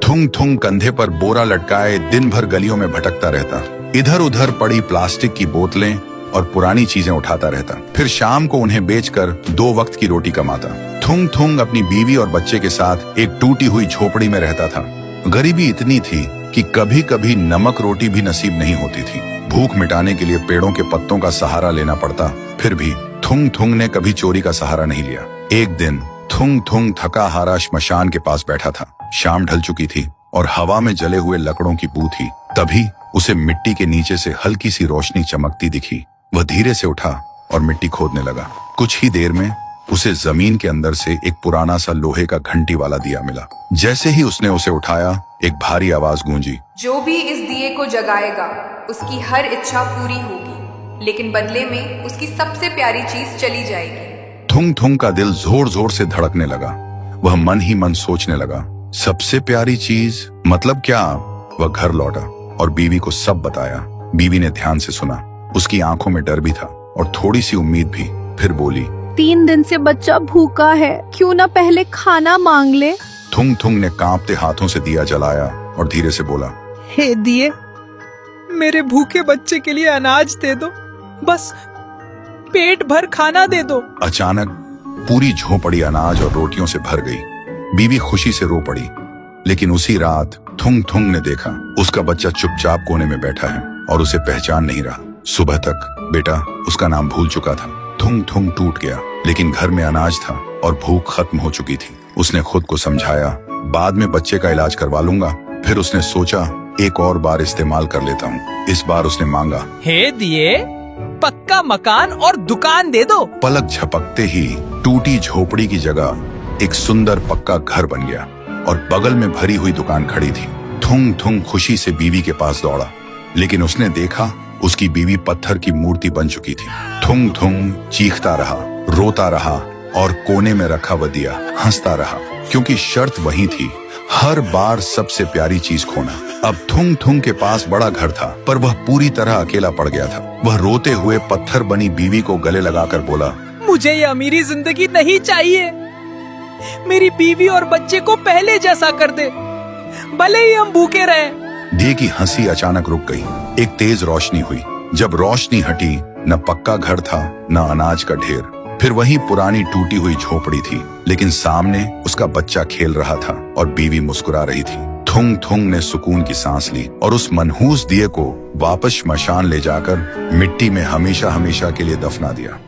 थुंग थुंग कंधे पर बोरा लटकाए दिन भर गलियों में भटकता रहता। इधर उधर पड़ी प्लास्टिक की बोतलें और पुरानी चीजें उठाता रहता। फिर शाम को उन्हें बेचकर 2 वक्त की रोटी कमाता। थुंग थुंग अपनी बीवी और बच्चे के साथ एक टूटी हुई झोपड़ी में रहता था। गरीबी इतनी थी कि कभी कभी नमक रोटी भी नसीब नहीं होती थी। भूख मिटाने के लिए पेड़ों के पत्तों का सहारा लेना पड़ता। फिर भी थुंग थुंग ने कभी चोरी का सहारा नहीं लिया। एक दिन थुंग थुंग थका हारा श्मशान के पास बैठा था। शाम ढल चुकी थी और हवा में जले हुए लकड़ों की बू थी। तभी उसे मिट्टी के नीचे से हल्की सी रोशनी चमकती दिखी। वह धीरे से उठा और मिट्टी खोदने लगा। कुछ ही देर में उसे जमीन के अंदर से एक पुराना सा लोहे का घंटी वाला दिया मिला। जैसे ही उसने उसे उठाया, एक भारी आवाज गूंजी, जो भी इस दिए को जगाएगा उसकी हर इच्छा पूरी होगी, लेकिन बदले में उसकी सबसे प्यारी चीज चली जाएगी। थुंग थुंग का दिल जोर जोर से धड़कने लगा। वह मन ही मन सोचने लगा, सबसे प्यारी चीज मतलब क्या? वह घर लौटा और बीवी को सब बताया। बीवी ने ध्यान से सुना। उसकी आंखों में डर भी था और थोड़ी सी उम्मीद भी। फिर बोली, 3 दिन से बच्चा भूखा है, क्यों ना पहले खाना मांग ले। थुंग थुंग ने कांपते हाथों से दिया जलाया और धीरे से बोला, हे दिए, मेरे भूखे बच्चे के लिए अनाज दे दो, बस पेट भर खाना दे दो। अचानक पूरी झोपड़ी अनाज और रोटियों से भर गई। बीवी खुशी से रो पड़ी। लेकिन उसी रात थुंग थुंग ने देखा उसका बच्चा चुपचाप कोने में बैठा है और उसे पहचान नहीं रहा। सुबह तक बेटा उसका नाम भूल चुका था। थुंग थुंग टूट गया, लेकिन घर में अनाज था और भूख खत्म हो चुकी थी। उसने खुद को समझाया, बाद में बच्चे का इलाज करवा लूंगा। फिर उसने सोचा, एक और बार इस्तेमाल कर लेता हूँ। इस बार उसने मांगा, हे दिए, पक्का मकान और दुकान दे दो। पलक झपकते ही टूटी झोपड़ी की जगह एक सुंदर पक्का घर बन गया और बगल में भरी हुई दुकान खड़ी थी। थुंग थुंग खुशी से बीवी के पास दौड़ा, लेकिन उसने देखा उसकी बीवी पत्थर की मूर्ति बन चुकी थी। थुंग थुंग चीखता रहा, रोता रहा और कोने में रखा वह दिया हंसता रहा, क्योंकि शर्त वही थी, हर बार सबसे प्यारी चीज खोना। अब थुंग थुंग के पास बड़ा घर था, पर वह पूरी तरह अकेला पड़ गया था। वह रोते हुए पत्थर बनी बीवी को गले लगाकर बोला, मुझे ये अमीरी जिंदगी नहीं चाहिए। मेरी बीवी और बच्चे को पहले जैसा कर दे, भले ही हम भूखे रहे। दिए की हंसी अचानक रुक गई। एक तेज रोशनी हुई। जब रोशनी हटी, न पक्का घर था न अनाज का ढेर। फिर वही पुरानी टूटी हुई झोपड़ी थी, लेकिन सामने उसका बच्चा खेल रहा था और बीवी मुस्कुरा रही थी। थुंग थुंग ने सुकून की सांस ली और उस मनहूस दिए को वापस श्मशान ले जाकर मिट्टी में हमेशा हमेशा के लिए दफना दिया।